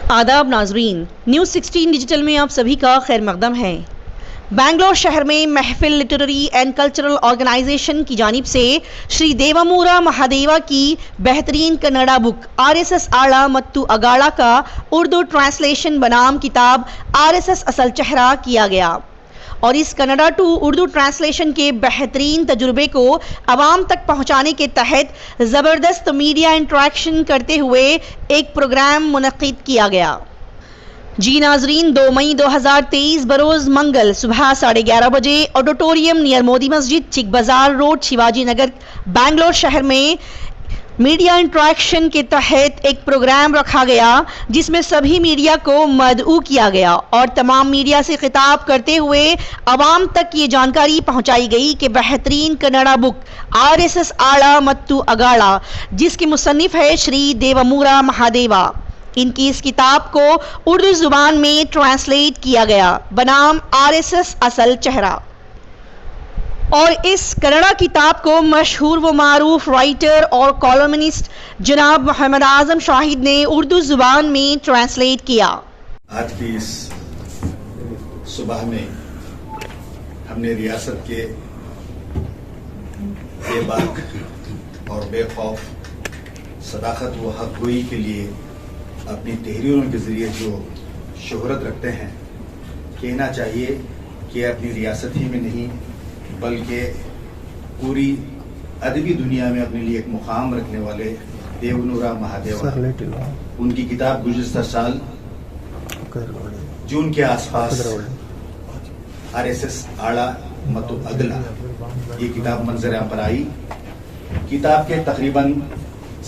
आदाब नाजरीन, news 16 digital में आप सभी का खैर मकदम है। बेंगलोर शहर में महफिल लिटरेरी एंड कल्चरल ऑर्गेनाइजेशन की जानिब से श्री देवमूरा महादेवा की बेहतरीन कन्नड़ा बुक आरएसएस आड़ा मत्तू अगाड़ा का उर्दू ट्रांसलेशन बनाम किताब आरएसएस असल चेहरा किया गया और इस कन्नड़ा टू उर्दू ट्रांसलेशन के बेहतरीन तजुर्बे को आवाम तक पहुंचाने के तहत ज़बरदस्त मीडिया इंटरेक्शन करते हुए एक प्रोग्राम मुनक्किद किया गया। जी नाजरीन, 2 मई 2023 बरोज़ मंगल सुबह 11:30 बजे ऑडिटोरियम नियर मोदी मस्जिद, चिक बाजार रोड, शिवाजी नगर, बेंगलोर शहर में मीडिया इंटरेक्शन के तहत एक प्रोग्राम रखा गया जिसमें सभी मीडिया को मदऊ किया गया और तमाम मीडिया से खिताब करते हुए आवाम तक ये जानकारी पहुंचाई गई कि बेहतरीन कन्नड़ा बुक आरएसएस आड़ा मत्तू अगाड़ा, जिसके मुसन्निफ है श्री देवमूरा महादेवा, इनकी इस किताब को उर्दू जुबान में ट्रांसलेट किया गया बनाम आरएसएस असल चेहरा। और इस कन्नड़ा किताब को मशहूर व मारूफ राइटर और कॉलमनिस्ट जनाब मोहम्मद आजम शाहिद ने उर्दू जुबान में ट्रांसलेट किया। आज की इस सुबह में हमने रियासत के बेबाक और बेखौफ सदाकत व हक़गोई के लिए अपनी तहरीरों के जरिए जो शोहरत रखते हैं, कहना चाहिए कि अपनी रियासत ही में नहीं बल्कि पूरी अदबी दुनिया में अपने लिए एक मुकाम रखने वाले देवमूरा महादेवा, उनकी किताब गुज़िश्ता साल जून के आसपास आरएसएस आड़ा मत्तू अगला ये किताब मंजर पर आई। किताब के तकरीबन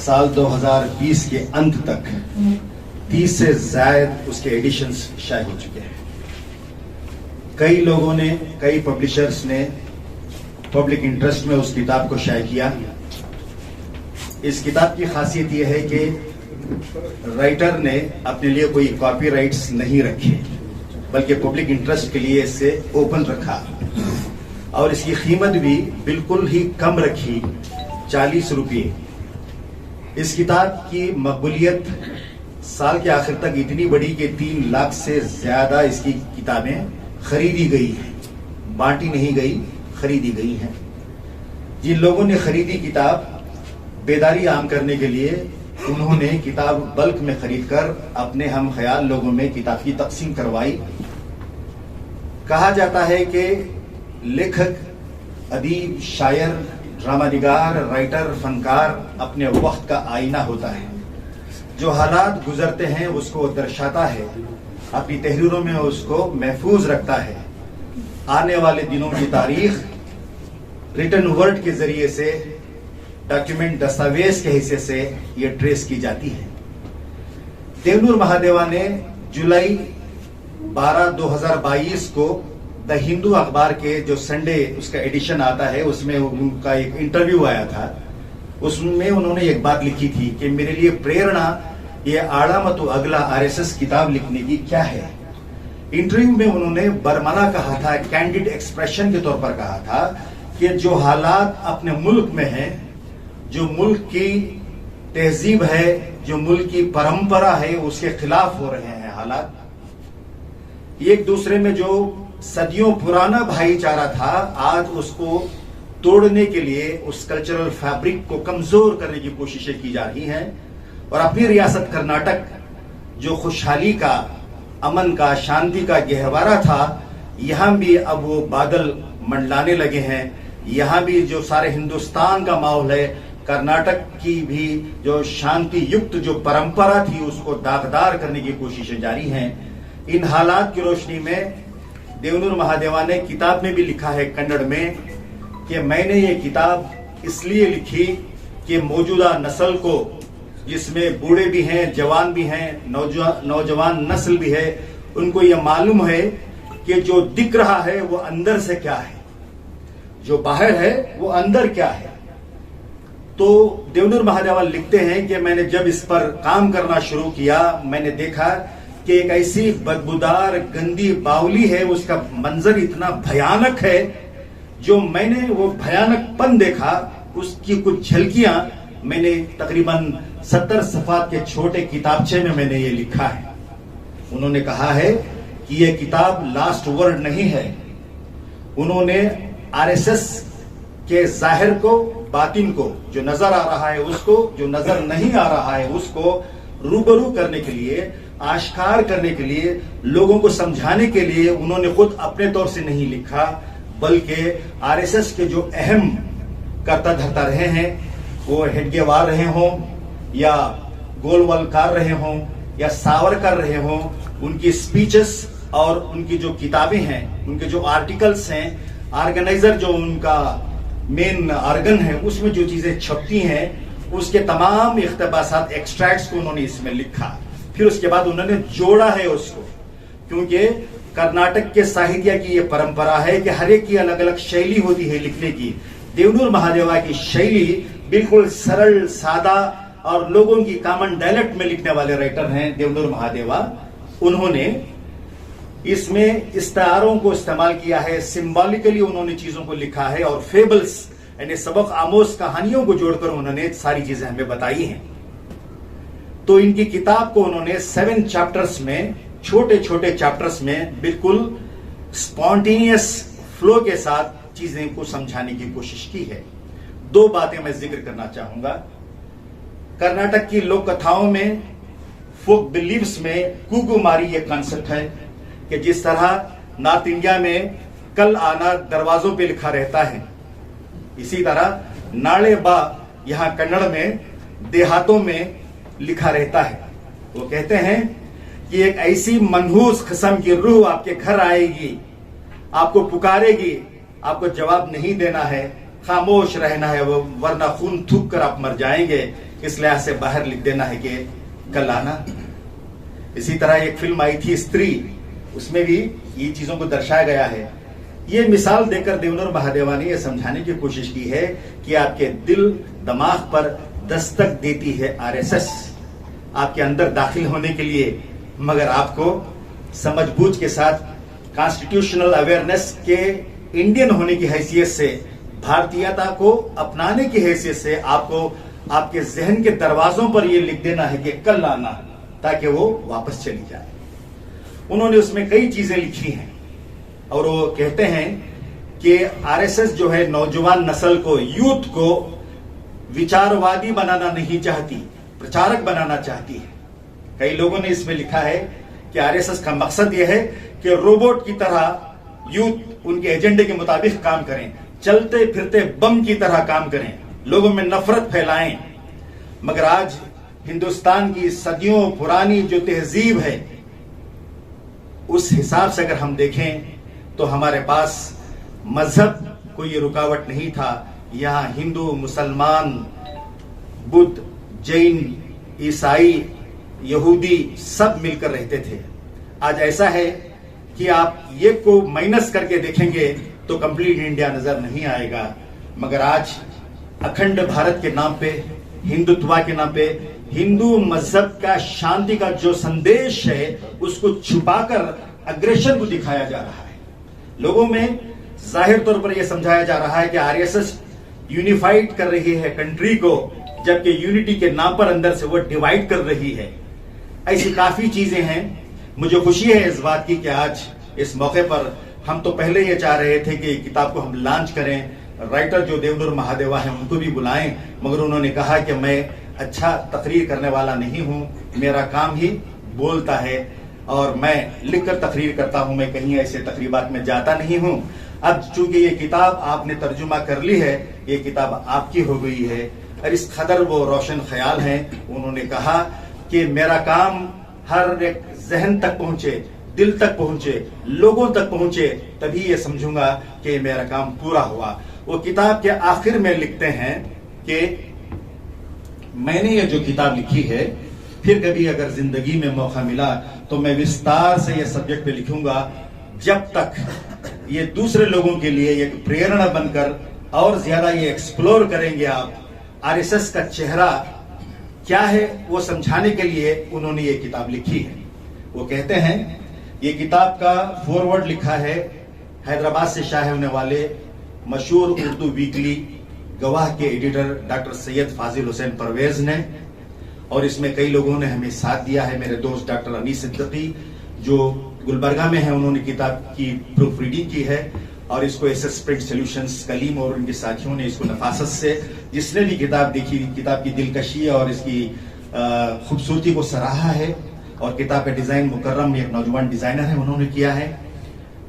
साल 2020 के अंत तक 30 से ज़ायद उसके एडिशंस शाये हो चुके हैं। कई लोगों ने, कई पब्लिशर्स ने पब्लिक इंटरेस्ट में उस किताब को शाये किया। इस किताब की खासियत यह है कि राइटर ने अपने लिए कोई कॉपीराइट्स नहीं रखे, बल्कि पब्लिक इंटरेस्ट के लिए इसे ओपन रखा और इसकी कीमत भी बिल्कुल ही कम रखी, 40 रुपये। इस किताब की मकबूलियत साल के आखिर तक इतनी बड़ी कि 3 लाख से ज्यादा इसकी किताबें खरीदी गई हैं, बांटी नहीं गई, खरीदी गई हैं। जिन लोगों ने खरीदी किताब, बेदारी आम करने के लिए उन्होंने किताब बल्क में खरीदकर अपने हम ख्याल लोगों में किताब की तकसीम करवाई। कहा जाता है कि लेखक, अदीब, शायर, ड्रामानिगार, राइटर, फनकार अपने वक्त का आईना होता है। जो हालात गुजरते हैं उसको दर्शाता है, अपनी तहरीरों में उसको महफूज रखता है। आने वाले दिनों की तारीख रिटन वर्ड के जरिए से, डॉक्यूमेंट, दस्तावेज के हिस्से से ये ट्रेस की जाती है। देवमूरा महादेवा ने जुलाई 12, 2022 को द हिंदू अखबार के जो संडे उसका एडिशन आता है उसमें उनका एक इंटरव्यू आया था। उसमें उन्होंने एक बात लिखी थी कि मेरे लिए प्रेरणा ये आड़ा मत्तू अगला आरएसएस किताब लिखने की क्या है। इंटरव्यू में उन्होंने बरमला कहा था, कैंडिड एक्सप्रेशन के तौर पर कहा था कि जो हालात अपने मुल्क में हैं, जो मुल्क की तहजीब है, जो मुल्क की परंपरा है, उसके खिलाफ हो रहे हैं हालात। एक दूसरे में जो सदियों पुराना भाईचारा था, आज उसको तोड़ने के लिए उस कल्चरल फैब्रिक को कमजोर करने की कोशिशें की जा रही हैं। और अपनी रियासत कर्नाटक जो खुशहाली का, अमन का, शांति का गहवारा था, यहां भी अब वो बादल मंडलाने लगे हैं। यहां भी जो सारे हिंदुस्तान का माहौल है, कर्नाटक की भी जो शांति युक्त जो परंपरा थी उसको दागदार करने की कोशिशें जारी हैं। इन हालात की रोशनी में देवमूरा महादेवा ने किताब में भी लिखा है कन्नड़ में कि मैंने ये किताब इसलिए लिखी कि मौजूदा नस्ल को, जिसमें बूढ़े भी हैं, जवान भी हैं, नौजवान नस्ल भी है, उनको यह मालूम है कि जो दिख रहा है वो अंदर से क्या है, जो बाहर है वो अंदर क्या है। तो देवमूरा महादेवा लिखते हैं कि मैंने जब इस पर काम करना शुरू किया, मैंने देखा कि एक ऐसी बदबूदार गंदी बावली है, उसका मंजर इतना भयानक है, जो मैंने वो भयानकपन देखा, उसकी कुछ झलकियां मैंने तकरीबन 70 सफ़ात के छोटे किताबचे में मैंने ये लिखा है। उन्होंने कहा है कि यह किताब लास्ट वर्ड नहीं है। उन्होंने आरएसएस के जाहिर को, बातिन को, जो नजर आ रहा है उसको, जो नजर नहीं आ रहा है उसको रूबरू करने के लिए, आश्कार करने के लिए, लोगों को समझाने के लिए उन्होंने खुद अपने तौर से नहीं लिखा, बल्कि आरएसएस के जो अहम कर्ता धर्ता रहे हैं, वो हेडगेवार रहे हों या गोलवलकर रहे हों या सावरकर रहे हों, उनकी स्पीचेस और उनकी जो किताबें हैं, उनके जो आर्टिकल्स हैं, ऑर्गेनाइजर जो उनका मेन ऑर्गन है, उसमें जो चीजें छपती हैं, उसके तमाम इख्तिबासात, एक्सट्रैक्ट्स को उन्होंने इसमें लिखा। फिर उसके बाद उन्होंने जोड़ा है उसको, क्योंकि कर्नाटक के साहित्य की ये परंपरा है कि हर एक की अलग अलग शैली होती है लिखने की। देवनूर महादेवा की शैली बिल्कुल सरल, सादा और लोगों की कॉमन डायलेक्ट में लिखने वाले राइटर हैं देवनूर महादेवा। उन्होंने इसमें इस्तारों को इस्तेमाल किया है, सिंबॉलिकली उन्होंने चीजों को लिखा है और फेबल्स यानी सबक आमोज कहानियों को जोड़कर उन्होंने सारी चीजें हमें बताई हैं। तो इनकी किताब को उन्होंने 7 चैप्टर्स में, छोटे छोटे चैप्टर्स में बिल्कुल स्पॉन्टेनियस फ्लो के साथ चीजें को समझाने की कोशिश की है। 2 बातें मैं जिक्र करना चाहूंगा। कर्नाटक की लोक कथाओं में, फोक बिलीव्स में कुकुमारी ये कॉन्सेप्ट है कि जिस तरह नॉर्थ इंडिया में कल आना दरवाजों पे लिखा रहता है, इसी तरह नाले बा यहां कन्नड़ में देहातों में लिखा रहता है। वो कहते हैं कि एक ऐसी मनहूस किस्म की रूह आपके घर आएगी, आपको पुकारेगी, आपको जवाब नहीं देना है, खामोश रहना है, वो वरना खून थूक कर आप मर जाएंगे। इस लिहाज से बाहर लिख देना है कि कल आना। इसी तरह एक फिल्म आई थी स्त्री, उसमें भी ये चीजों को दर्शाया गया है। ये मिसाल देकर देवनूर महादेवा ने यह समझाने की कोशिश की है कि आपके दिल दिमाग पर दस्तक देती है आरएसएस आपके अंदर दाखिल होने के लिए, मगर आपको समझबूझ के साथ कॉन्स्टिट्यूशनल अवेयरनेस के इंडियन होने की हैसियत से, भारतीयता को अपनाने की हैसियत से आपको आपके जहन के दरवाजों पर यह लिख देना है कि कल आना, ताकि वो वापस चली जाए। उन्होंने उसमें कई चीजें लिखी हैं और वो कहते हैं कि आरएसएस जो है नौजवान नस्ल को, यूथ को विचारवादी बनाना नहीं चाहती, प्रचारक बनाना चाहती है। कई लोगों ने इसमें लिखा है कि आरएसएस का मकसद यह है कि रोबोट की तरह यूथ उनके एजेंडे के मुताबिक काम करें, चलते फिरते बम की तरह काम करें, लोगों में नफरत फैलाएं। मगर आज हिंदुस्तान की सदियों पुरानी जो तहजीब है, उस हिसाब से अगर हम देखें तो हमारे पास मजहब कोई रुकावट नहीं था। यहां हिंदू, मुसलमान, बुद्ध, जैन, ईसाई, यहूदी सब मिलकर रहते थे। आज ऐसा है कि आप ये को माइनस करके देखेंगे तो कंप्लीट इंडिया नजर नहीं आएगा। मगर आज अखंड भारत के नाम पे, हिंदुत्व के नाम पे, हिंदू मजहब का शांति का जो संदेश है उसको छुपाकर अग्रेशन को दिखाया जा रहा है। लोगों में जाहिर तौर पर यह समझाया जा रहा है कि आरएसएस यूनिफाइड कर रही है कंट्री को, जबकि यूनिटी के नाम पर अंदर से वो डिवाइड कर रही है। ऐसी काफी चीजें हैं। मुझे खुशी है इस बात की कि आज इस मौके पर, हम तो पहले ये चाह रहे थे कि किताब को हम लॉन्च करें, राइटर जो देवनूर महादेवा हैं उनको भी बुलाएं, मगर उन्होंने कहा कि मैं अच्छा तकरीर करने वाला नहीं हूं, मेरा काम ही बोलता है और मैं लिखकर तकरीर करता हूं, मैं कहीं ऐसे तकरीबात में जाता नहीं हूं। अब चूंकि ये किताब आपने तर्जुमा कर ली है, ये किताब आपकी हो गई है और इस कदर वो रोशन ख्याल हैं। उन्होंने कहा कि मेरा काम हर एक जहन तक पहुंचे, दिल तक पहुंचे, लोगों तक पहुंचे, तभी ये समझूंगा कि मेरा काम पूरा हुआ। वो किताब के आखिर में लिखते हैं कि मैंने ये जो किताब लिखी है, फिर कभी अगर जिंदगी में मौका मिला तो मैं विस्तार से ये सब्जेक्ट पे लिखूंगा, जब तक ये दूसरे लोगों के लिए एक प्रेरणा बनकर और ज्यादा ये एक्सप्लोर करेंगे आप आरएसएस का चेहरा क्या है वो समझाने के लिए उन्होंने ये किताब लिखी है। वो कहते हैं, ये किताब का फॉरवर्ड लिखा है हैदराबाद से शाये होने वाले मशहूर उर्दू वीकली गवाह के एडिटर डॉक्टर सैयद फाजिल हुसैन परवेज ने, और इसमें कई लोगों ने हमें साथ दिया है। मेरे दोस्त डॉक्टर अनीस सिद्दीकी, जो गुलबर्गा में है, उन्होंने किताब की प्रूफ रीडिंग की है और इसको एसएस प्रिंट सॉल्यूशंस कलीम और उनके साथियों ने इसको नफासत से, जिसने भी किताब देखी, किताब की दिलकशी और इसकी खूबसूरती को सराहा है। और किताब का डिजाइन मुकर्रम एक नौजवान डिजाइनर है, उन्होंने किया है।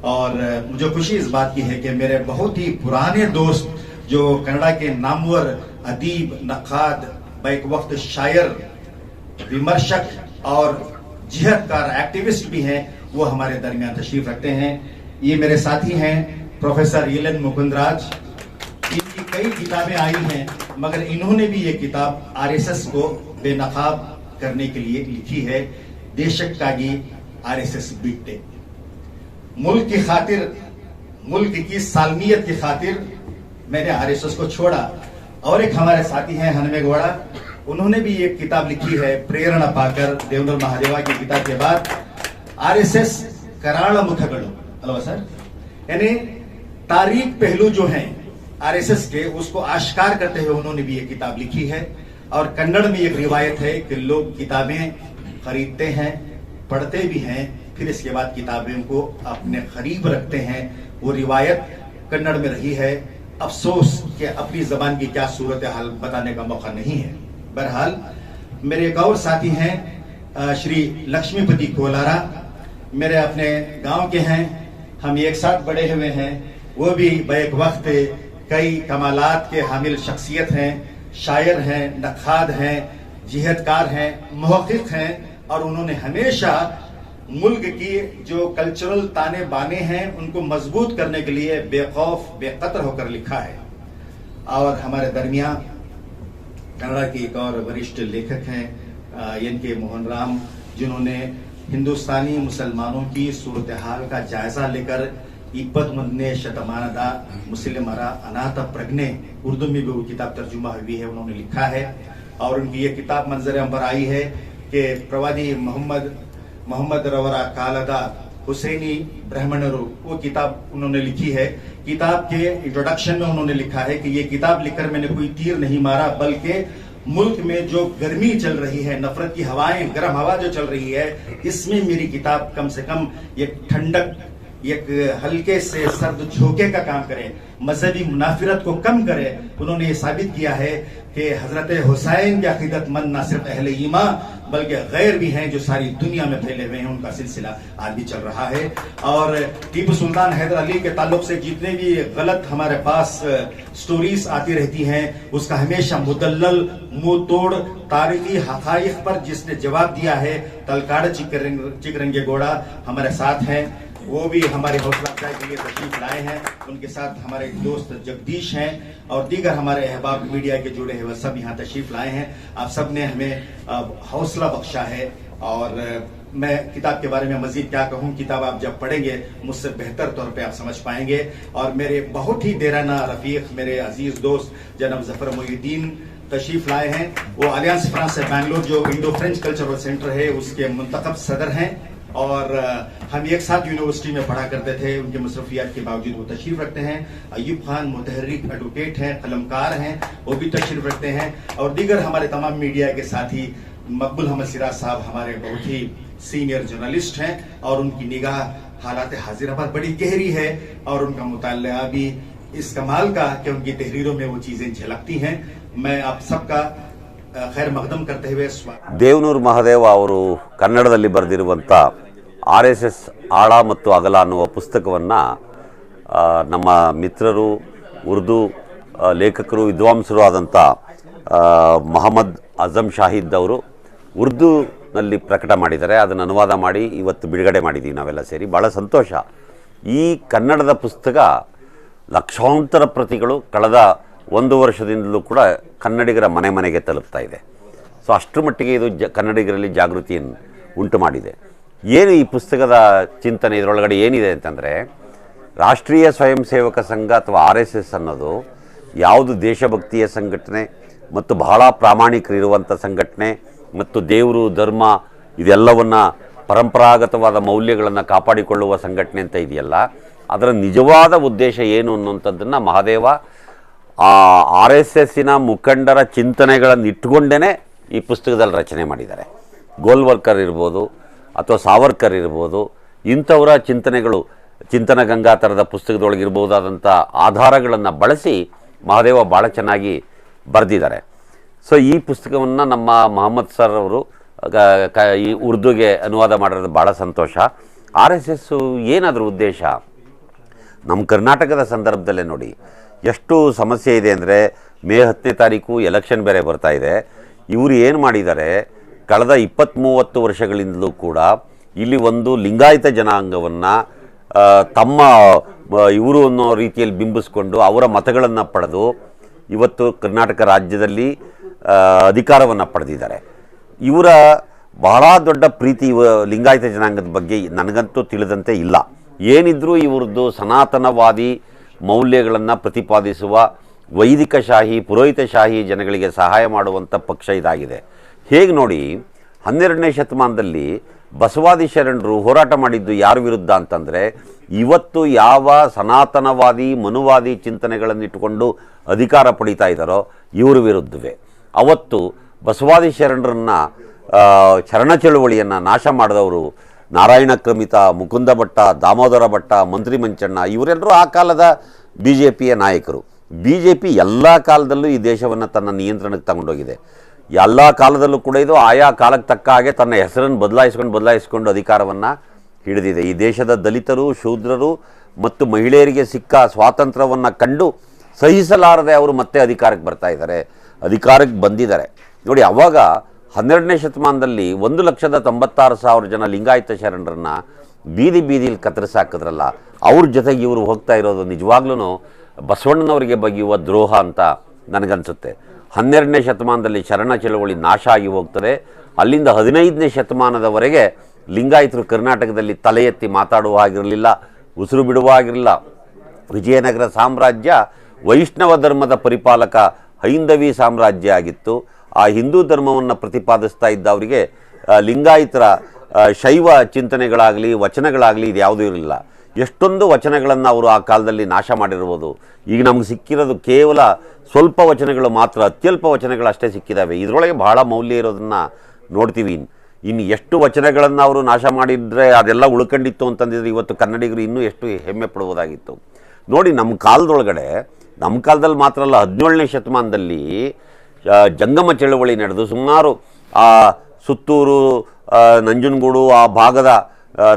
और मुझे खुशी इस बात की है कि मेरे बहुत ही पुराने दोस्त जो कन्नड़ा के नामवर अदीब, नक्काद, बैक वक्त शायर, विमर्शक और जिहादकार एक्टिविस्ट भी हैं, वो हमारे दरमियान तशरीफ रखते हैं। ये मेरे साथी हैं प्रोफेसर येलन मुकुंदराज। इनकी कई किताबें आई हैं, मगर इन्होंने भी ये किताब आरएसएस को बेनकाब करने के लिए लिखी है, देशक कागी आरएसएस बीटे। मुल्क की खातिर, मुल्क की सालमियत की खातिर मैंने आरएसएस को छोड़ा। और एक हमारे साथी हैं हनुमेगौड़ा, उन्होंने भी एक किताब लिखी है प्रेरणा पाकर, देवनूर महादेवा की किताब के बाद आरएसएस कराड़ मुथगड़ो अल्वा सर, यानी तारीख पहलू जो हैं आरएसएस के, उसको आश्कार करते हुए उन्होंने भी एक किताब लिखी है। और कन्नड़ में एक रिवायत है कि लोग किताबें खरीदते हैं, पढ़ते भी हैं, फिर इसके बाद किताबों को अपने करीब रखते हैं। वो रिवायत कन्नड़ में रही है। अफसोस कि अपनी जबान की क्या सूरत हाल बताने का मौका नहीं है। बहरहाल मेरे एक और साथी हैं श्री लक्ष्मीपति कोलारा, मेरे अपने गांव के हैं, हम एक साथ बड़े हुए हैं। वो भी बैक वक्त कई कमालात के हामिल शख्सियत हैं, शायर हैं, नक्काद हैं, जिहादकार हैं, मुहक्किक हैं, और उन्होंने हमेशा मुल्क की जो कल्चरल ताने बाने हैं उनको मजबूत करने के लिए बेखौफ बेकतर होकर लिखा है। और हमारे दरमियान कन्नड़ा के एक और वरिष्ठ लेखक हैं एन के मोहन राम, जिन्होंने हिंदुस्तानी मुसलमानों की सूरत हाल का जायजा लेकर इब्बत मंदने शतमानदा मुस्लिमरा अनाथ प्रज्ञे, उर्दू में भी वो किताब तर्जुमा हुई है, उन्होंने लिखा है। और उनकी ये किताब मंजर हम पर आई है कि प्रवादी मोहम्मद रवरा कालदा हुसैनी ब्राह्मणरू, वो किताब उन्होंने लिखी है। किताब के इंट्रोडक्शन में उन्होंने लिखा है कि ये किताब लिखकर मैंने कोई तीर नहीं मारा, बल्कि मुल्क में जो गर्मी चल रही है, नफरत की हवाएं, गर्म हवा जो चल रही है, इसमें मेरी किताब कम से कम एक ठंडक, एक हल्के से सर्द झोंके का काम करे, मजहबी मुनाफिरत को कम करे। उन्होंने ये साबित किया है कि हजरत हुसैन के अकीदतमंद न सिर्फ अहले ईमा बल्कि गैर भी हैं जो सारी दुनिया में फैले हुए हैं, उनका सिलसिला आज भी चल रहा है। और टीपू सुल्तान हैदर अली के ताल्लुक से जितने भी गलत हमारे पास स्टोरीज आती रहती हैं, उसका हमेशा मुदल्लल मुंह तोड़ तारीखी हकाइक पर जिसने जवाब दिया है, तलकाड़ चिकरंगे गोड़ा हमारे साथ हैं। वो भी हमारे हौसला अफजाई के लिए तशरीफ लाए हैं। उनके साथ हमारे दोस्त जगदीश हैं और दीगर हमारे अहबाब मीडिया के जुड़े हैं, वह सब यहाँ तशरीफ लाए हैं। आप सब ने हमें हौसला बख्शा है। और मैं किताब के बारे में मजीद क्या कहूँ, किताब आप जब पढ़ेंगे मुझसे बेहतर तौर पे आप समझ पाएंगे। और मेरे बहुत ही देराना रफीक, मेरे अजीज दोस्त जनाब जफर मोहिउद्दीन तशरीफ लाए हैं। वो अलियांस फ्रांस से बैंगलोर जो इंडो फ्रेंच कल्चरल सेंटर है उसके मुंतखब सदर हैं। और हम एक साथ यूनिवर्सिटी में पढ़ा करते थे। उनके मसरूफियात के बावजूद वो तशरीफ रखते हैं। अयूब खान मुतहर्रिक एडवोकेट हैं, कलमकार हैं, वो भी तशरीफ रखते हैं। और दीगर हमारे तमाम मीडिया के साथी, मकबूल अहमद सिराज साहब हमारे बहुत ही सीनियर जर्नलिस्ट हैं और उनकी निगाह हालात हाजिराबाद बड़ी गहरी है और उनका मुताल्ला भी इस कमाल का कि उनकी तहरीरों में वो चीजें झलकती हैं। मैं आप सबका खैर मकदम करते हुए ದೇವನೂರು ಮಹಾದೇವ ಅವರು ಕನ್ನಡದಲ್ಲಿ ಬರೆದಿರುವಂಥ RSS ಆಳ ಮತ್ತು ಅಗಲ ಅನ್ನುವ ಪುಸ್ತಕವನ್ನು ನಮ್ಮ ಮಿತ್ರರು, ಉರ್ದು ಲೇಖಕರು, ವಿದ್ವಾಂಸರು ಆದಂಥ ಮೊಹಮ್ಮದ್ ಅಜಮ್ ಶಾಹಿದ್ ಅವರು ಉರ್ದುನಲ್ಲಿ ಪ್ರಕಟ ಮಾಡಿದ್ದಾರೆ. ಅದನ್ನು ಅನುವಾದ ಮಾಡಿ ಇವತ್ತು ಬಿಡುಗಡೆ ಮಾಡಿದ್ದೀವಿ ನಾವೆಲ್ಲ ಸೇರಿ. ಭಾಳ ಸಂತೋಷ. ಈ ಕನ್ನಡದ ಪುಸ್ತಕ ಲಕ್ಷಾಂತರ ಪ್ರತಿಗಳು ಕಳೆದ 1 ವರ್ಷದಿಂದಲೂ ಕೂಡ ಕನ್ನಡಿಗರ ಮನೆ ಮನೆಗೆ ತಲುಪ್ತಾ ಇದೆ. ಸೊ ಅಷ್ಟರ ಮಟ್ಟಿಗೆ ಇದು ಕನ್ನಡಿಗರಲ್ಲಿ ಜಾಗೃತಿಯನ್ನು ಉಂಟು ಮಾಡಿದೆ. ಏನು ಈ ಪುಸ್ತಕದ ಚಿಂತನೆ, ಇದರೊಳಗಡೆ ಏನಿದೆ ಅಂತಂದರೆ, ರಾಷ್ಟ್ರೀಯ ಸ್ವಯಂ ಸೇವಕ ಸಂಘ ಅಥವಾ RSS ಅನ್ನೋದು ಯಾವುದು ದೇಶಭಕ್ತಿಯ ಸಂಘಟನೆ ಮತ್ತು ಬಹಳ ಪ್ರಾಮಾಣಿಕರಿರುವಂಥ ಸಂಘಟನೆ ಮತ್ತು ದೇವರು, ಧರ್ಮ ಇದೆಲ್ಲವನ್ನು ಪರಂಪರಾಗತವಾದ ಮೌಲ್ಯಗಳನ್ನು ಕಾಪಾಡಿಕೊಳ್ಳುವ ಸಂಘಟನೆ ಅಂತ ಇದೆಯಲ್ಲ, ಅದರ ನಿಜವಾದ ಉದ್ದೇಶ ಏನು ಅನ್ನುವಂಥದ್ದನ್ನು ಮಹಾದೇವ RSSನ ಮುಖಂಡರ ಚಿಂತನೆಗಳನ್ನು ಇಟ್ಟುಕೊಂಡೇ ಈ ಪುಸ್ತಕದಲ್ಲಿ ರಚನೆ ಮಾಡಿದ್ದಾರೆ. ಗೋಲ್ವರ್ಕರ್ ಇರ್ಬೋದು, ಅಥವಾ ಸಾವರ್ಕರ್ ಇರ್ಬೋದು, ಇಂಥವರ ಚಿಂತನೆಗಳು ಚಿಂತನ ಗಂಗಾ ಥರದ ಪುಸ್ತಕದೊಳಗಿರ್ಬೋದಾದಂಥ ಆಧಾರಗಳನ್ನು ಬಳಸಿ ಮಹಾದೇವ ಭಾಳ ಚೆನ್ನಾಗಿ ಬರೆದಿದ್ದಾರೆ. ಸೊ ಈ ಪುಸ್ತಕವನ್ನು ನಮ್ಮ ಮೊಹಮ್ಮದ್ ಸರ್ ಅವರು ಈ ಉರ್ದುಗೆ ಅನುವಾದ ಮಾಡಿರೋದು ಭಾಳ ಸಂತೋಷ. RSS ಏನಾದರೂ ಉದ್ದೇಶ, ನಮ್ಮ ಕರ್ನಾಟಕದ ಸಂದರ್ಭದಲ್ಲೇ ನೋಡಿ ಎಷ್ಟು ಸಮಸ್ಯೆ ಇದೆ ಅಂದರೆ, ಮೇ 10ನೇ ತಾರೀಕು ಎಲೆಕ್ಷನ್ ಬೇರೆ ಬರ್ತಾ ಇದೆ. ಇವರು ಏನು ಮಾಡಿದ್ದಾರೆ, ಕಳೆದ 20-30 ವರ್ಷಗಳಿಂದಲೂ ಕೂಡ ಇಲ್ಲಿ ಒಂದು ಲಿಂಗಾಯತ ಜನಾಂಗವನ್ನು ತಮ್ಮ ಇವರು ಅನ್ನೋ ರೀತಿಯಲ್ಲಿ ಬಿಂಬಿಸ್ಕೊಂಡು ಅವರ ಮತಗಳನ್ನು ಪಡೆದು ಇವತ್ತು ಕರ್ನಾಟಕ ರಾಜ್ಯದಲ್ಲಿ ಅಧಿಕಾರವನ್ನು ಪಡೆದಿದ್ದಾರೆ. ಇವರ ಬಹಳ ದೊಡ್ಡ ಪ್ರೀತಿ ಲಿಂಗಾಯತ ಜನಾಂಗದ ಬಗ್ಗೆ ನನಗಂತೂ ತಿಳಿದಂತೆ ಇಲ್ಲ. ಏನಿದ್ರೂ ಇವ್ರದ್ದು ಸನಾತನವಾದಿ ಮೌಲ್ಯಗಳನ್ನು ಪ್ರತಿಪಾದಿಸುವ ವೈದಿಕಶಾಹಿ ಪುರೋಹಿತಶಾಹಿ ಜನಗಳಿಗೆ ಸಹಾಯ ಮಾಡುವಂಥ ಪಕ್ಷ ಇದಾಗಿದೆ. ಹೇಗೆ ನೋಡಿ, 12ನೇ ಶತಮಾನದಲ್ಲಿ ಬಸವಾದಿ ಶರಣರು ಹೋರಾಟ ಮಾಡಿದ್ದು ಯಾರ ವಿರುದ್ಧ ಅಂತಂದರೆ, ಇವತ್ತು ಯಾವ ಸನಾತನವಾದಿ ಮನುವಾದಿ ಚಿಂತನೆಗಳನ್ನು ಇಟ್ಟುಕೊಂಡು ಅಧಿಕಾರ ಪಡೀತಾ ಇದ್ದಾರೋ ಇವ್ರ ವಿರುದ್ಧವೇ. ಅವತ್ತು ಬಸವಾದಿ ಶರಣರನ್ನು ಶರಣ ಚಳುವಳಿಯನ್ನು ನಾಶ ಮಾಡಿದವರು ನಾರಾಯಣ ಕ್ರಮಿತ, ಮುಕುಂದ ಭಟ್ಟ, ದಾಮೋದರ ಭಟ್ಟ, ಮಂತ್ರಿ ಮಂಚಣ್ಣ, ಇವರೆಲ್ಲರೂ ಆ ಕಾಲದ BJPಯ ನಾಯಕರು. BJP ಎಲ್ಲ ಕಾಲದಲ್ಲೂ ಈ ದೇಶವನ್ನು ತನ್ನ ನಿಯಂತ್ರಣಕ್ಕೆ ತಗೊಂಡೋಗಿದೆ. ಎಲ್ಲ ಕಾಲದಲ್ಲೂ ಕೂಡ ಇದು ಆಯಾ ಕಾಲಕ್ಕೆ ತಕ್ಕ ಹಾಗೆ ತನ್ನ ಹೆಸರನ್ನು ಬದಲಾಯಿಸ್ಕೊಂಡು ಅಧಿಕಾರವನ್ನು ಹಿಡಿದಿದೆ. ಈ ದೇಶದ ದಲಿತರು, ಶೂದ್ರರು ಮತ್ತು ಮಹಿಳೆಯರಿಗೆ ಸಿಕ್ಕ ಸ್ವಾತಂತ್ರ್ಯವನ್ನು ಕಂಡು ಸಹಿಸಲಾರದೆ ಅವರು ಮತ್ತೆ ಅಧಿಕಾರಕ್ಕೆ ಬರ್ತಾ ಇದ್ದಾರೆ, ಅಧಿಕಾರಕ್ಕೆ ಬಂದಿದ್ದಾರೆ. ನೋಡಿ, ಅವಾಗ 12ನೇ ಶತಮಾನದಲ್ಲಿ 1,96,000 ಜನ ಲಿಂಗಾಯತ ಶರಣರನ್ನು ಬೀದಿಲಿ ಕತ್ತರಿಸಾಕಿದ್ರಲ್ಲ, ಅವ್ರ ಜೊತೆಗೆ ಇವರು ಹೋಗ್ತಾ ಇರೋದು ನಿಜವಾಗ್ಲೂ ಬಸವಣ್ಣನವರಿಗೆ ಬಗೆಯುವ ದ್ರೋಹ ಅಂತ ನನಗನ್ಸುತ್ತೆ. 12ನೇ ಶತಮಾನದಲ್ಲಿ ಶರಣ ಚಳವಳಿ ನಾಶ ಆಗಿ ಹೋಗ್ತದೆ. ಅಲ್ಲಿಂದ 15ನೇ ಶತಮಾನದವರೆಗೆ ಲಿಂಗಾಯತರು ಕರ್ನಾಟಕದಲ್ಲಿ ತಲೆ ಎತ್ತಿ ಮಾತಾಡುವ ಹಾಗಿರಲಿಲ್ಲ, ಉಸಿರು ಬಿಡುವ ಹಾಗಿರಲಿಲ್ಲ. ವಿಜಯನಗರ ಸಾಮ್ರಾಜ್ಯ ವೈಷ್ಣವ ಧರ್ಮದ ಪರಿಪಾಲಕ ಹೈಂದವಿ ಸಾಮ್ರಾಜ್ಯ ಆಗಿತ್ತು. ಆ ಹಿಂದೂ ಧರ್ಮವನ್ನು ಪ್ರತಿಪಾದಿಸ್ತಾ ಇದ್ದವರಿಗೆ ಲಿಂಗಾಯತರ ಶೈವ ಚಿಂತನೆಗಳಾಗಲಿ ವಚನಗಳಾಗಲಿ ಇದು ಯಾವುದೂ ಇರಲಿಲ್ಲ. ಎಷ್ಟೊಂದು ವಚನಗಳನ್ನು ಅವರು ಆ ಕಾಲದಲ್ಲಿ ನಾಶ ಮಾಡಿರ್ಬೋದು. ಈಗ ನಮ್ಗೆ ಸಿಕ್ಕಿರೋದು ಕೇವಲ ಸ್ವಲ್ಪ ವಚನಗಳು ಮಾತ್ರ, ಅತ್ಯಲ್ಪ ವಚನಗಳು ಅಷ್ಟೇ ಸಿಕ್ಕಿದ್ದಾವೆ. ಇದರೊಳಗೆ ಬಹಳ ಮೌಲ್ಯ ಇರೋದನ್ನು ನೋಡ್ತೀವಿ. ಇನ್ನು ಎಷ್ಟು ವಚನಗಳನ್ನು ಅವರು ನಾಶ ಮಾಡಿದರೆ ಅದೆಲ್ಲ ಉಳ್ಕೊಂಡಿತ್ತು ಅಂತಂದಿದ್ರೆ ಇವತ್ತು ಕನ್ನಡಿಗರು ಇನ್ನೂ ಎಷ್ಟು ಹೆಮ್ಮೆ ಪಡುವುದಾಗಿತ್ತು. ನೋಡಿ, ನಮ್ಮ ಕಾಲದಲ್ಲಿ ಮಾತ್ರ ಅಲ್ಲ, 17ನೇ ಶತಮಾನದಲ್ಲಿ ಜಂಗಮ ಚಳವಳಿ ನಡೆದು ಸುಮಾರು ಆ ಸುತ್ತೂರು, ನಂಜನಗೂಡು ಆ ಭಾಗದ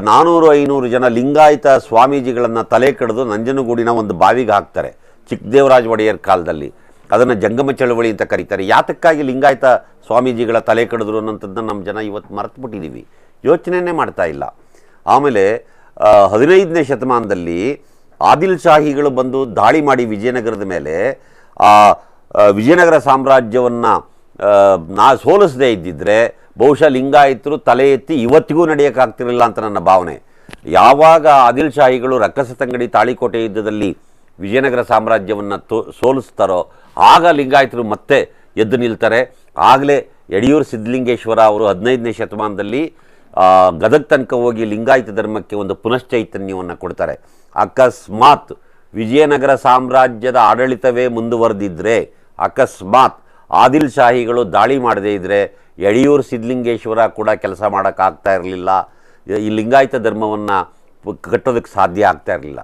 400-500 ಜನ ಲಿಂಗಾಯತ ಸ್ವಾಮೀಜಿಗಳನ್ನು ತಲೆ ಕಡಿದು ನಂಜನಗೂಡಿನ ಒಂದು ಬಾವಿಗೆ ಹಾಕ್ತಾರೆ. ಚಿಕ್ಕದೇವರಾಜ ಒಡೆಯರ್ ಕಾಲದಲ್ಲಿ ಅದನ್ನು ಜಂಗಮ ಚಳವಳಿ ಅಂತ ಕರೀತಾರೆ. ಯಾತಕ್ಕಾಗಿ ಲಿಂಗಾಯತ ಸ್ವಾಮೀಜಿಗಳ ತಲೆ ಕಡಿದ್ರು ಅನ್ನೋಂಥದ್ದನ್ನ ನಮ್ಮ ಜನ ಇವತ್ತು ಮರೆತುಬಿಟ್ಟಿದ್ದೀವಿ, ಯೋಚನೆಯೇ ಮಾಡ್ತಾ ಇಲ್ಲ. ಆಮೇಲೆ 15ನೇ ಶತಮಾನದಲ್ಲಿ ಆದಿಲ್ ಶಾಹಿಗಳು ಬಂದು ದಾಳಿ ಮಾಡಿ ವಿಜಯನಗರದ ಮೇಲೆ ವಿಜಯನಗರ ಸಾಮ್ರಾಜ್ಯವನ್ನು ಸೋಲಿಸದೇ ಇದ್ದಿದ್ದರೆ ಬಹುಶಃ ಲಿಂಗಾಯತರು ತಲೆ ಎತ್ತಿ ಇವತ್ತಿಗೂ ನಡೆಯೋಕ್ಕಾಗ್ತಿರಲಿಲ್ಲ ಅಂತ ನನ್ನ ಭಾವನೆ. ಯಾವಾಗ ಆದಿಲ್ ಶಾಹಿಗಳು ರಕ್ಕಸತಂಗಡಿ ತಾಳಿಕೋಟೆ ಯುದ್ಧದಲ್ಲಿ ವಿಜಯನಗರ ಸಾಮ್ರಾಜ್ಯವನ್ನು ಸೋಲಿಸ್ತಾರೋ ಆಗ ಲಿಂಗಾಯತರು ಮತ್ತೆ ಎದ್ದು ನಿಲ್ತಾರೆ. ಆಗಲೇ ಯಡಿಯೂರು ಸಿದ್ಧಲಿಂಗೇಶ್ವರ ಅವರು 15ನೇ ಶತಮಾನದಲ್ಲಿ ಗದಗ ತನಕ ಹೋಗಿ ಲಿಂಗಾಯತ ಧರ್ಮಕ್ಕೆ ಒಂದು ಪುನಶ್ಚೈತನ್ಯವನ್ನು ಕೊಡ್ತಾರೆ. ಅಕಸ್ಮಾತ್ ವಿಜಯನಗರ ಸಾಮ್ರಾಜ್ಯದ ಆಡಳಿತವೇ ಮುಂದುವರೆದಿದ್ದರೆ, ಅಕಸ್ಮಾತ್ ಆದಿಲ್ ಶಾಹಿಗಳು ದಾಳಿ ಮಾಡದೇ ಇದ್ದರೆ ಯಡಿಯೂರು ಸಿದ್ಧಲಿಂಗೇಶ್ವರ ಕೂಡ ಕೆಲಸ ಮಾಡೋಕ್ಕಾಗ್ತಾ ಇರಲಿಲ್ಲ, ಈ ಲಿಂಗಾಯತ ಧರ್ಮವನ್ನು ಕಟ್ಟೋದಕ್ಕೆ ಸಾಧ್ಯ ಆಗ್ತಾ ಇರಲಿಲ್ಲ.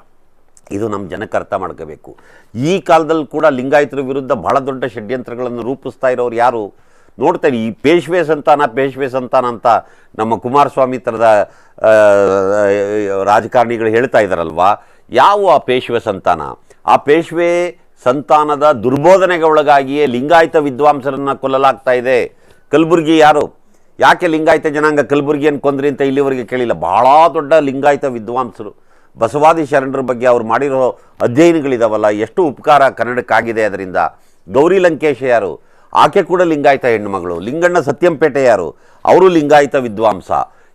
ಇದು ನಮ್ಮ ಜನಕ್ಕೆ ಅರ್ಥ ಮಾಡ್ಕೋಬೇಕು. ಈ ಕಾಲದಲ್ಲಿ ಕೂಡ ಲಿಂಗಾಯತರ ವಿರುದ್ಧ ಬಹಳ ದೊಡ್ಡ ಷಡ್ಯಂತ್ರಗಳನ್ನು ರೂಪಿಸ್ತಾ ಇರೋರು ಯಾರು ನೋಡ್ತಾರೆ. ಈ ಪೇಶ್ವೆ ಸಂತಾನ ಅಂತ ನಮ್ಮ ಕುಮಾರಸ್ವಾಮಿ ಥರದ ರಾಜಕಾರಣಿಗಳು ಹೇಳ್ತಾ ಇದ್ದಾರಲ್ವಾ, ಯಾವ ಆ ಪೇಶ್ವೆ ಸಂತಾನ? ಆ ಪೇಶ್ವೆ ಸಂತಾನದ ದುರ್ಬೋಧನೆಗೆ ಒಳಗಾಗಿಯೇ ಲಿಂಗಾಯತ ವಿದ್ವಾಂಸರನ್ನು ಕೊಲ್ಲಲಾಗ್ತಾ ಇದೆ. ಕಲಬುರ್ಗಿ ಯಾಕೆ ಲಿಂಗಾಯತ ಜನಾಂಗ ಕಲಬುರ್ಗಿಯನ್ನು ಕೊಂದ್ರಿ ಅಂತ ಇಲ್ಲಿವರೆಗೆ ಕೇಳಿಲ್ಲ. ಬಹಳ ದೊಡ್ಡ ಲಿಂಗಾಯತ ವಿದ್ವಾಂಸರು, ಬಸವಾದಿ ಶರಣರ ಬಗ್ಗೆ ಅವ್ರು ಮಾಡಿರೋ ಅಧ್ಯಯನಗಳಿದಾವಲ್ಲ, ಎಷ್ಟು ಉಪಕಾರ ಕನ್ನಡಕ್ಕಾಗಿದೆ ಅದರಿಂದ. ಗೌರಿ ಲಂಕೇಶ್ ಯಾರು? ಆಕೆ ಕೂಡ ಲಿಂಗಾಯತ ಹೆಣ್ಣುಮಗಳು. ಲಿಂಗಣ್ಣ ಸತ್ಯಂಪೇಟೆ ಯಾರು? ಅವರು ಲಿಂಗಾಯತ ವಿದ್ವಾಂಸ.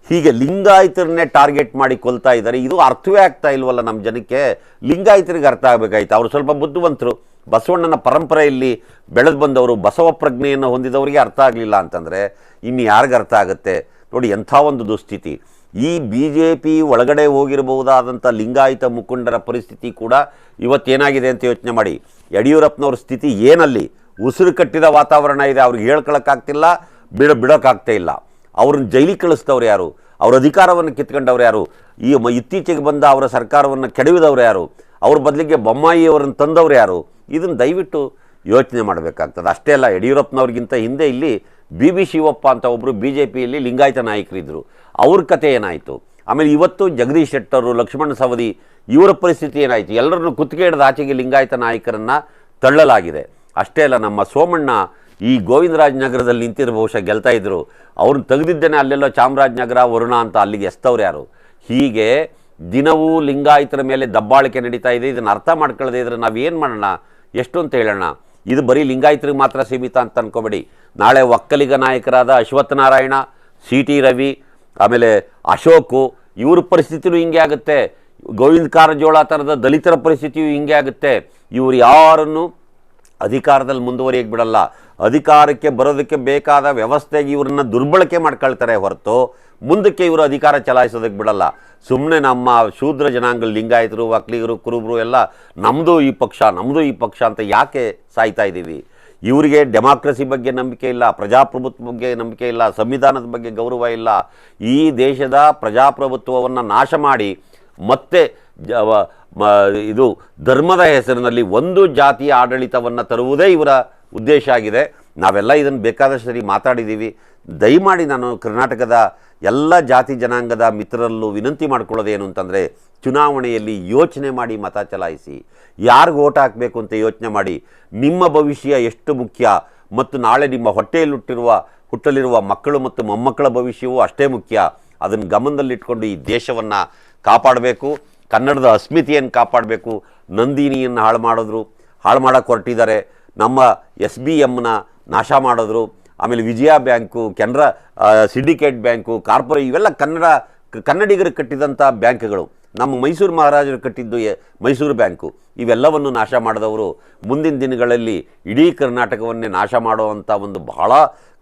ಹೀಗೆ ಲಿಂಗಾಯತರನ್ನೇ ಟಾರ್ಗೆಟ್ ಮಾಡಿ ಕೊಲ್ತಾ ಇದ್ದಾರೆ. ಇದು ಅರ್ಥವೇ ಆಗ್ತಾ ಇಲ್ವಲ್ಲ ನಮ್ಮ ಜನಕ್ಕೆ. ಲಿಂಗಾಯತರಿಗೆ ಅರ್ಥ ಆಗಬೇಕಾಯ್ತು. ಅವರು ಸ್ವಲ್ಪ ಬುದ್ಧಿವಂತರು, ಬಸವಣ್ಣನ ಪರಂಪರೆಯಲ್ಲಿ ಬೆಳೆದು ಬಂದವರು, ಬಸವ ಪ್ರಜ್ಞೆಯನ್ನು ಹೊಂದಿದವರಿಗೆ ಅರ್ಥ ಆಗಲಿಲ್ಲ ಅಂತಂದರೆ ಇನ್ನು ಯಾರಿಗೆ ಅರ್ಥ ಆಗುತ್ತೆ? ನೋಡಿ, ಎಂಥ ಒಂದು ದುಸ್ಥಿತಿ. ಈ BJP ಒಳಗಡೆ ಹೋಗಿರಬಹುದಾದಂಥ ಲಿಂಗಾಯತ ಮುಖಂಡರ ಪರಿಸ್ಥಿತಿ ಕೂಡ ಇವತ್ತೇನಾಗಿದೆ ಅಂತ ಯೋಚನೆ ಮಾಡಿ. ಯಡಿಯೂರಪ್ಪನವ್ರ ಸ್ಥಿತಿ ಏನಲ್ಲಿ? ಉಸಿರು ಕಟ್ಟಿದ ವಾತಾವರಣ ಇದೆ. ಅವ್ರಿಗೆ ಹೇಳ್ಕೊಳಕ್ಕಾಗ್ತಿಲ್ಲ, ಬಿಡೋಕ್ಕಾಗ್ತಾ ಇಲ್ಲ. ಅವ್ರನ್ನ ಜೈಲಿಗೆ ಕಳಿಸ್ತವ್ರು ಯಾರು? ಅವ್ರ ಅಧಿಕಾರವನ್ನು ಕಿತ್ಕೊಂಡವ್ರು ಯಾರು? ಇತ್ತೀಚೆಗೆ ಬಂದ ಅವರ ಸರ್ಕಾರವನ್ನು ಕೆಡವಿದವರು ಯಾರು? ಅವ್ರ ಬದಲಿಗೆ ಬೊಮ್ಮಾಯಿಯವರನ್ನು ತಂದವರು ಯಾರು? ಇದನ್ನು ದಯವಿಟ್ಟು ಯೋಚನೆ ಮಾಡಬೇಕಾಗ್ತದೆ. ಅಷ್ಟೇ ಅಲ್ಲ, ಯಡಿಯೂರಪ್ಪನವ್ರಿಗಿಂತ ಹಿಂದೆ ಇಲ್ಲಿ BB ಶಿವಪ್ಪ ಅಂತ ಒಬ್ಬರು BJPಯಲ್ಲಿ ಲಿಂಗಾಯತ ನಾಯಕರಿದ್ದರು. ಅವ್ರ ಕತೆ ಏನಾಯಿತು? ಆಮೇಲೆ ಇವತ್ತು ಜಗದೀಶ್ ಶೆಟ್ಟರು, ಲಕ್ಷ್ಮಣ ಸವದಿ ಇವರ ಪರಿಸ್ಥಿತಿ ಏನಾಯಿತು? ಎಲ್ಲರನ್ನು ಕುತ್ತಿಗೆ ಹಿಡಿದ ಆಚೆಗೆ ಲಿಂಗಾಯತ ನಾಯಕರನ್ನು ತಳ್ಳಲಾಗಿದೆ. ಅಷ್ಟೇ ಅಲ್ಲ, ನಮ್ಮ ಸೋಮಣ್ಣ ಈ ಗೋವಿಂದರಾಜನಗರದಲ್ಲಿ ನಿಂತಿರೋ ಬಹುಶಃ ಗೆಲ್ತಾ ಇದ್ದರು, ಅವ್ರನ್ನ ತೆಗೆದಿದ್ದೇನೆ ಅಲ್ಲೆಲ್ಲೋ ಚಾಮರಾಜನಗರ ವರುಣ ಅಂತ ಅಲ್ಲಿಗೆ ಎಸ್ತವ್ರು ಯಾರು? ಹೀಗೆ ದಿನವೂ ಲಿಂಗಾಯತರ ಮೇಲೆ ದಬ್ಬಾಳಿಕೆ ನಡೀತಾ ಇದೆ. ಇದನ್ನು ಅರ್ಥ ಮಾಡ್ಕೊಳ್ಳದೆ ಇದ್ರೆ ನಾವೇನು ಮಾಡೋಣ, ಎಷ್ಟು ಅಂತ ಹೇಳೋಣ? ಇದು ಬರೀ ಲಿಂಗಾಯತರಿಗೆ ಮಾತ್ರ ಸೀಮಿತ ಅಂತ ಅನ್ಕೋಬೇಡಿ. ನಾಳೆ ಒಕ್ಕಲಿಗ ನಾಯಕರಾದ ಅಶ್ವತ್ಥನಾರಾಯಣ, CT ರವಿ, ಆಮೇಲೆ ಅಶೋಕು ಇವ್ರ ಪರಿಸ್ಥಿತಿಯೂ ಹಿಂಗೆ ಆಗುತ್ತೆ. ಗೋವಿಂದ ಕಾರಜೋಳ ಥರದ ದಲಿತರ ಪರಿಸ್ಥಿತಿಯೂ ಹಿಂಗೆ ಆಗುತ್ತೆ. ಇವರು ಯಾರನ್ನು ಅಧಿಕಾರದಲ್ಲಿ ಮುಂದುವರಿಯಕ್ಕೆ ಬಿಡಲ್ಲ. ಅಧಿಕಾರಕ್ಕೆ ಬರೋದಕ್ಕೆ ಬೇಕಾದ ವ್ಯವಸ್ಥೆಗೆ ಇವ್ರನ್ನ ದುರ್ಬಳಕೆ ಮಾಡ್ಕೊಳ್ತಾರೆ ಹೊರತು ಮುಂದಕ್ಕೆ ಇವರು ಅಧಿಕಾರ ಚಲಾಯಿಸೋದಕ್ಕೆ ಬಿಡಲ್ಲ. ಸುಮ್ಮನೆ ನಮ್ಮ ಶೂದ್ರ ಜನಾಂಗ ಲಿಂಗಾಯತರು, ಒಕ್ಕಲಿಗರು, ಕುರುಬರು ಎಲ್ಲ ನಮ್ಮದು ಈ ಪಕ್ಷ ಅಂತ ಯಾಕೆ ಸಾಯ್ತಾ ಇದ್ದೀವಿ? ಇವರಿಗೆ ಡೆಮಾಕ್ರಸಿ ಬಗ್ಗೆ ನಂಬಿಕೆ ಇಲ್ಲ, ಪ್ರಜಾಪ್ರಭುತ್ವ ಬಗ್ಗೆ ನಂಬಿಕೆ ಇಲ್ಲ, ಸಂವಿಧಾನದ ಬಗ್ಗೆ ಗೌರವ ಇಲ್ಲ. ಈ ದೇಶದ ಪ್ರಜಾಪ್ರಭುತ್ವವನ್ನು ನಾಶ ಮಾಡಿ ಮತ್ತೆ ಇದು ಧರ್ಮದ ಹೆಸರಿನಲ್ಲಿ ಒಂದು ಜಾತಿಯ ಆಡಳಿತವನ್ನು ತರುವುದೇ ಇವರ ಉದ್ದೇಶ ಆಗಿದೆ. ನಾವೆಲ್ಲ ಇದನ್ನು ಬೇಕಾದಷ್ಟು ಸರಿ ಮಾತಾಡಿದ್ದೀವಿ. ದಯಮಾಡಿ ನಾನು ಕರ್ನಾಟಕದ ಎಲ್ಲ ಜಾತಿ ಜನಾಂಗದ ಮಿತ್ರರಲ್ಲೂ ವಿನಂತಿ ಮಾಡ್ಕೊಳ್ಳೋದೇನು ಅಂತಂದರೆ, ಚುನಾವಣೆಯಲ್ಲಿ ಯೋಚನೆ ಮಾಡಿ ಮತ ಚಲಾಯಿಸಿ. ಯಾರಿಗೆ ಓಟ್ ಹಾಕಬೇಕು ಅಂತ ಯೋಚನೆ ಮಾಡಿ. ನಿಮ್ಮ ಭವಿಷ್ಯ ಎಷ್ಟು ಮುಖ್ಯ ಮತ್ತು ನಾಳೆ ನಿಮ್ಮ ಹುಟ್ಟಲಿರುವ ಮಕ್ಕಳು ಮತ್ತು ಮೊಮ್ಮಕ್ಕಳ ಭವಿಷ್ಯವೂ ಅಷ್ಟೇ ಮುಖ್ಯ. ಅದನ್ನು ಗಮನದಲ್ಲಿಟ್ಕೊಂಡು ಈ ದೇಶವನ್ನು ಕಾಪಾಡಬೇಕು, ಕನ್ನಡದ ಅಸ್ಮಿತೆಯನ್ನು ಕಾಪಾಡಬೇಕು. ನಂದಿನಿಯನ್ನು ಹಾಳು ಮಾಡೋಕ್ಕೆ ಹೊರಟಿದ್ದಾರೆ. ನಮ್ಮ SBMನ ನಾಶ ಮಾಡಿದ್ರು. ಆಮೇಲೆ ವಿಜಯ ಬ್ಯಾಂಕು, ಕೆನರಾ ಸಿಂಡಿಕೇಟ್ ಬ್ಯಾಂಕು, ಕಾರ್ಪೊರೇಟ್ ಇವೆಲ್ಲ ಕನ್ನಡಿಗರು ಕಟ್ಟಿದಂಥ ಬ್ಯಾಂಕ್ಗಳು. ನಮ್ಮ ಮೈಸೂರು ಮಹಾರಾಜರು ಕಟ್ಟಿದ್ದು ಮೈಸೂರು ಬ್ಯಾಂಕು. ಇವೆಲ್ಲವನ್ನು ನಾಶ ಮಾಡಿದವರು ಮುಂದಿನ ದಿನಗಳಲ್ಲಿ ಇಡೀ ಕರ್ನಾಟಕವನ್ನೇ ನಾಶ ಮಾಡುವಂಥ ಒಂದು ಬಹಳ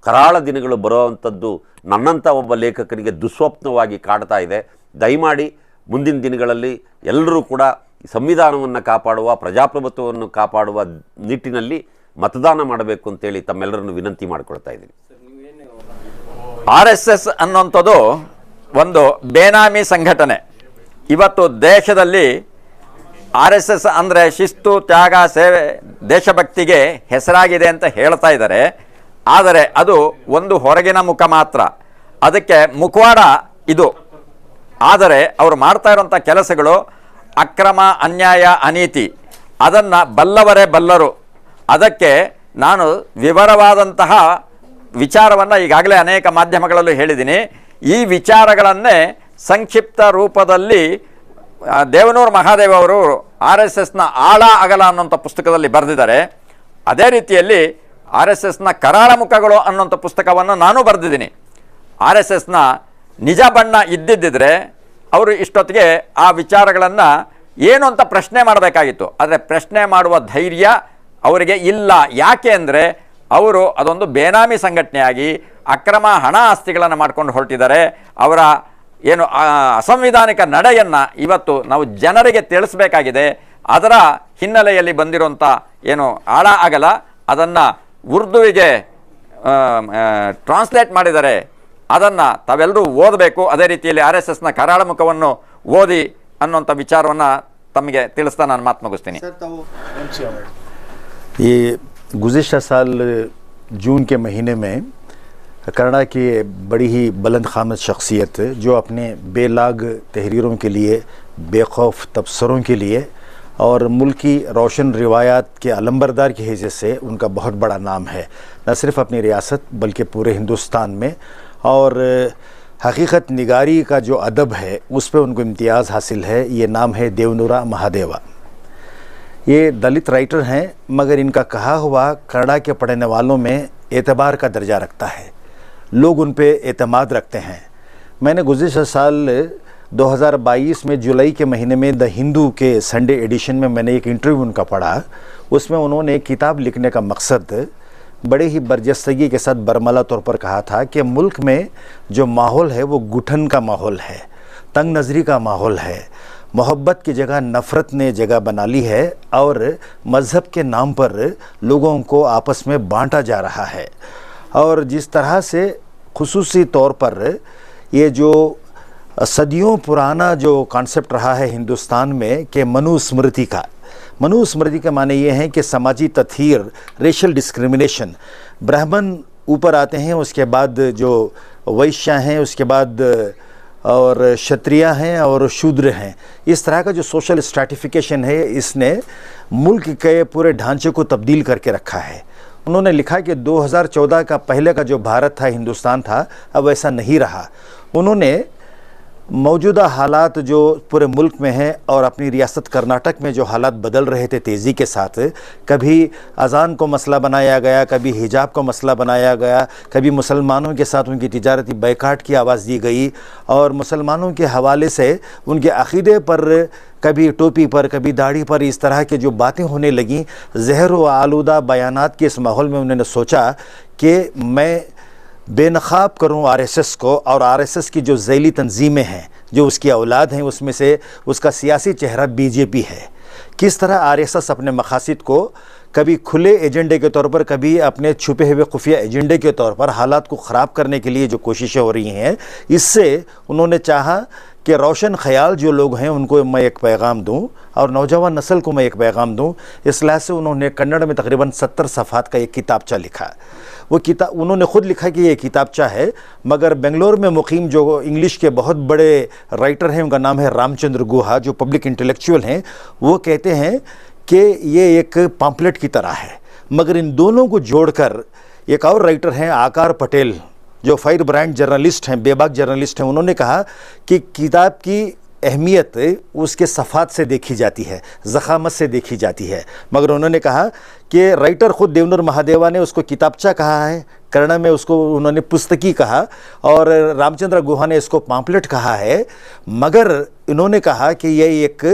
ಕರಾಳ ದಿನಗಳು ಬರುವಂಥದ್ದು ನನ್ನಂಥ ಒಬ್ಬ ಲೇಖಕನಿಗೆ ದುಸ್ವಪ್ನವಾಗಿ ಕಾಡ್ತಾ ಇದೆ. ದಯಮಾಡಿ ಮುಂದಿನ ದಿನಗಳಲ್ಲಿ ಎಲ್ಲರೂ ಕೂಡ ಸಂವಿಧಾನವನ್ನು ಕಾಪಾಡುವ, ಪ್ರಜಾಪ್ರಭುತ್ವವನ್ನು ಕಾಪಾಡುವ ನಿಟ್ಟಿನಲ್ಲಿ ಮತದಾನ ಮಾಡಬೇಕು ಅಂತೇಳಿ ತಮ್ಮೆಲ್ಲರನ್ನು ವಿನಂತಿ ಮಾಡಿಕೊಳ್ತಾ ಇದ್ದೀನಿ. RSS ಅನ್ನುವಂಥದ್ದು ಒಂದು ಬೇನಾಮಿ ಸಂಘಟನೆ. ಇವತ್ತು ದೇಶದಲ್ಲಿ RSS ಅಂದರೆ ಶಿಸ್ತು, ತ್ಯಾಗ, ಸೇವೆ, ದೇಶಭಕ್ತಿಗೆ ಹೆಸರಾಗಿದೆ ಅಂತ ಹೇಳ್ತಾ ಇದ್ದಾರೆ. ಆದರೆ ಅದು ಒಂದು ಹೊರಗಿನ ಮುಖ ಮಾತ್ರ, ಅದಕ್ಕೆ ಮುಖವಾಡ ಇದು. ಆದರೆ ಅವರು ಮಾಡ್ತಾ ಇರುವಂಥ ಕೆಲಸಗಳು ಅಕ್ರಮ, ಅನ್ಯಾಯ, ಅನೀತಿ. ಅದನ್ನು ಬಲ್ಲವರೇ ಬಲ್ಲರು. ಅದಕ್ಕೆ ನಾನು ವಿವರವಾದಂತಹ ವಿಚಾರವನ್ನು ಈಗಾಗಲೇ ಅನೇಕ ಮಾಧ್ಯಮಗಳಲ್ಲೂ ಹೇಳಿದ್ದೀನಿ. ಈ ವಿಚಾರಗಳನ್ನೇ ಸಂಕ್ಷಿಪ್ತ ರೂಪದಲ್ಲಿ ದೇವನೂರು ಮಹಾದೇವ ಅವರು RSSನ ಆಳ ಅಗಲ ಅನ್ನುವಂಥ ಪುಸ್ತಕದಲ್ಲಿ ಬರೆದಿದ್ದಾರೆ. ಅದೇ ರೀತಿಯಲ್ಲಿ RSSನ ಕರಾಳ ಮುಖಗಳು ಅನ್ನುವಂಥ ಪುಸ್ತಕವನ್ನು ನಾನು ಬರೆದಿದ್ದೀನಿ. RSSನ ನಿಜ ಬಣ್ಣ ಇದ್ದಿದ್ದರೆ ಅವರು ಇಷ್ಟೊತ್ತಿಗೆ ಆ ವಿಚಾರಗಳನ್ನು ಏನು ಅಂತ ಪ್ರಶ್ನೆ ಮಾಡಬೇಕಾಗಿತ್ತು. ಆದರೆ ಪ್ರಶ್ನೆ ಮಾಡುವ ಧೈರ್ಯ ಅವರಿಗೆ ಇಲ್ಲ. ಯಾಕೆ ಅಂದರೆ ಅವರು ಅದೊಂದು ಬೇನಾಮಿ ಸಂಘಟನೆಯಾಗಿ ಅಕ್ರಮ ಹಣ ಆಸ್ತಿಗಳನ್ನು ಮಾಡ್ಕೊಂಡು ಹೊರಟಿದ್ದಾರೆ. ಅವರ ಏನು ಅಸಂವಿಧಾನಿಕ ನಡೆಯನ್ನು ಇವತ್ತು ನಾವು ಜನರಿಗೆ ತಿಳಿಸಬೇಕಾಗಿದೆ. ಅದರ ಹಿನ್ನೆಲೆಯಲ್ಲಿ ಬಂದಿರುವಂಥ ಏನು ಆಳ ಅಗಲ ಅದನ್ನು ಉರ್ದುವಿಗೆ ಟ್ರಾನ್ಸ್ಲೇಟ್ ಮಾಡಿದ್ದಾರೆ. ಅದನ್ನು ತಾವೆಲ್ಲರೂ ಓದಬೇಕು. ಅದೇ ರೀತಿಯಲ್ಲಿ RSSನ ಕರಾಳ ಮುಖವನ್ನು ಓದಿ ಅನ್ನುವಂಥ ವಿಚಾರವನ್ನು ತಮಗೆ ತಿಳಿಸ್ತಾ ನಾನು ಮಾತು ಮುಗಿಸ್ತೀನಿ. ये गुज़िश्ता साल जून के महीने में कनाडा की बड़ी ही बुलंद ख़ामत शख्सियत जो अपने बेलाग तहरीरों के लिए, बेखौफ तबसरों के लिए और मुल्क की रोशन रिवायात के अलंबरदार की हैसियत से उनका बहुत बड़ा नाम है, न सिर्फ़ अपनी रियासत बल्कि पूरे हिंदुस्तान में. और हकीकत निगारी का जो अदब है उस पर उनको इम्तियाज़ हासिल है. ये नाम है देवनूरा महादेवा. ये दलित राइटर हैं, मगर इनका कहा हुआ कन्नड़ा के पढ़ने वालों में एतबार का दर्जा रखता है. लोग उन पे एतमाद रखते हैं. मैंने गुज़िश्ता साल 2022 में जुलाई के महीने में द हिंदू के संडे एडिशन में मैंने एक इंटरव्यू उनका पढ़ा. उसमें उन्होंने एक किताब लिखने का मकसद बड़े ही बरजस्तगी के साथ बरमला तौर पर कहा था कि मुल्क में जो माहौल है वो घुटन का माहौल है, तंग नज़री का माहौल है. मोहब्बत की जगह नफ़रत ने जगह बना ली है और मज़हब के नाम पर लोगों को आपस में बांटा जा रहा है. और जिस तरह से खुसूसी तौर पर ये जो सदियों पुराना जो कॉन्सेप्ट रहा है हिंदुस्तान में कि मनुस्मृति का माने ये है कि समाजी तथहीर, रेशल डिस्क्रिमिनेशन, ब्राह्मण ऊपर आते हैं, उसके बाद जो वैश्य हैं, उसके बाद और क्षत्रिय हैं और शूद्र हैं। इस तरह का जो सोशल स्ट्रैटिफिकेशन है, इसने मुल्क के पूरे ढांचे को तब्दील करके रखा है। उन्होंने लिखा कि 2014 का पहले का जो भारत था, हिंदुस्तान था, अब ऐसा नहीं रहा। उन्होंने मौजूदा हालात जो पूरे मुल्क में हैं और अपनी रियासत कर्नाटक में जो हालात बदल रहे थे तेज़ी के साथ, कभी अज़ान को मसला बनाया गया, कभी हिजाब को मसला बनाया गया, कभी मुसलमानों के साथ उनकी तिजारती बैकाट की आवाज़ दी गई और मुसलमानों के हवाले से उनके अक़ीदे पर, कभी टोपी पर, कभी दाढ़ी पर, इस तरह की जो बातें होने लगीं, ज़हर व आलूदा बयानात के इस माहौल में उन्होंने सोचा कि मैं बेनकाब करूं आरएसएस को, और आरएसएस की जो ज़ैली तंजीमें हैं, जो उसकी औलाद हैं, उसमें से उसका सियासी चेहरा बीजेपी है। किस तरह आरएसएस अपने मकासद को कभी खुले एजेंडे के तौर पर, कभी अपने छुपे हुए खुफिया एजेंडे के तौर पर हालात को ख़राब करने के लिए जो कोशिशें हो रही हैं, इससे उन्होंने चाहा कि रोशन ख्याल जो लोग हैं उनको मैं एक पैगाम दूं और नौजवान नस्ल को मैं एक पैगाम दूं। इस लिहाज से उन्होंने कन्नड़ में तकरीबन 70 सफ़ात का एक किताबचा लिखा। वो किताब उन्होंने ख़ुद लिखा कि ये किताबचा है, मगर बेंगलोर में मुकीम जो इंग्लिश के बहुत बड़े राइटर हैं, उनका नाम है रामचंद्र गुहा, जो पब्लिक इंटेलेक्चुअल हैं, वो कहते हैं कि ये एक पम्पलेट की तरह है। मगर इन दोनों को जोड़कर एक और राइटर हैं आकार पटेल, जो फायर ब्रांड जर्नलिस्ट हैं, बेबाक जर्नलिस्ट हैं, उन्होंने कहा कि किताब की अहमियत उसके सफ़ात से देखी जाती है, ज़ख़ामत से देखी जाती है। मगर उन्होंने कहा कि राइटर ख़ुद देवनूर महादेवा ने उसको किताबचा कहा है, कन्नड़ में उसको उन्होंने पुस्तकी कहा, और रामचंद्र गुहा ने इसको पम्पलेट कहा है। मगर इन्होंने कहा कि यह एक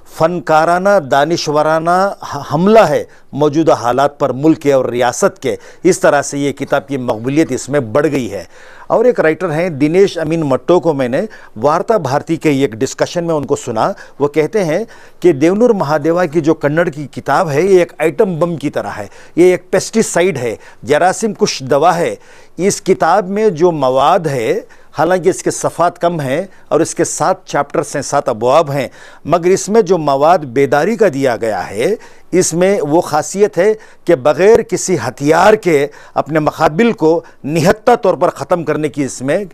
फ़नकाराना, दानिशवराना हमला है मौजूदा हालात पर मुल्क के और रियासत के। इस तरह से ये किताब की मकबूलियत इसमें बढ़ गई है। और एक राइटर हैं दिनेश अमीन मट्टो को मैंने वार्ता भारती के एक डिस्कशन में उनको सुना। वो कहते हैं कि देवनूर महादेवा की जो कन्नड़ की किताब है, ये एक आइटम बम की तरह है, ये एक पेस्टिसाइड है, जरासीम कुश दवा है। इस किताब में जो मवाद है, हालांकि इसके सफ़ात कम हैं और इसके 7 चैप्टर्स हैं, 7 अबवाब हैं, मगर इसमें जो मवाद बेदारी का दिया गया है, इसमें वो खासियत है कि बग़ैर किसी हथियार के अपने मुक़ाबिल को निहत्ता तौर पर ख़त्म करने की इसमें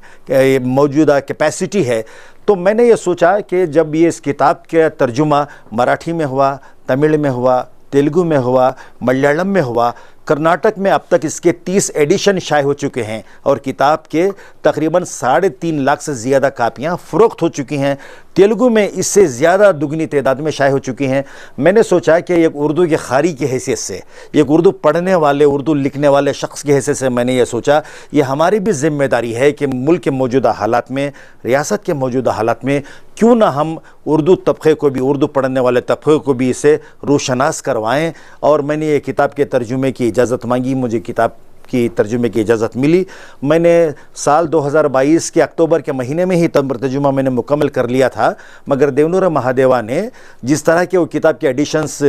मौजूदा कैपेसिटी है। तो मैंने ये सोचा कि जब ये इस किताब का तर्जुमा मराठी में हुआ, तमिल में हुआ, तेलुगु में हुआ, मलयालम में हुआ, कर्नाटक में अब तक इसके 30 एडिशन शाये हो चुके हैं और किताब के तकरीबन 3.5 लाख से ज़्यादा कापियाँ फ़रोख्त हो चुकी हैं। तेलुगु में इससे ज़्यादा दुगनी तादाद में शाये हो चुकी हैं। मैंने सोचा कि एक उर्दू के ख़ारी की हैसियत से, एक उर्दू पढ़ने वाले, उर्दू लिखने वाले शख्स की हैसियत से मैंने ये सोचा ये हमारी भी ज़िम्मेदारी है कि मुल्क के मौजूदा हालात में, रियासत के मौजूदा हालात में क्यों ना हम उर्दू तबक़े को भी, उर्दू पढ़ने वाले तबक़े को भी इसे रोशनास करवाएँ। और मैंने ये किताब के तर्जुमे की इजाज़त मांगी, मुझे किताब की तर्जुमे की इजाज़त मिली। मैंने साल 2022 के अक्टूबर के महीने में ही तर्जुमा मैंने मुकम्मल कर लिया था। मगर देवनूर महादेवा ने जिस तरह के वो किताब के एडिशन्स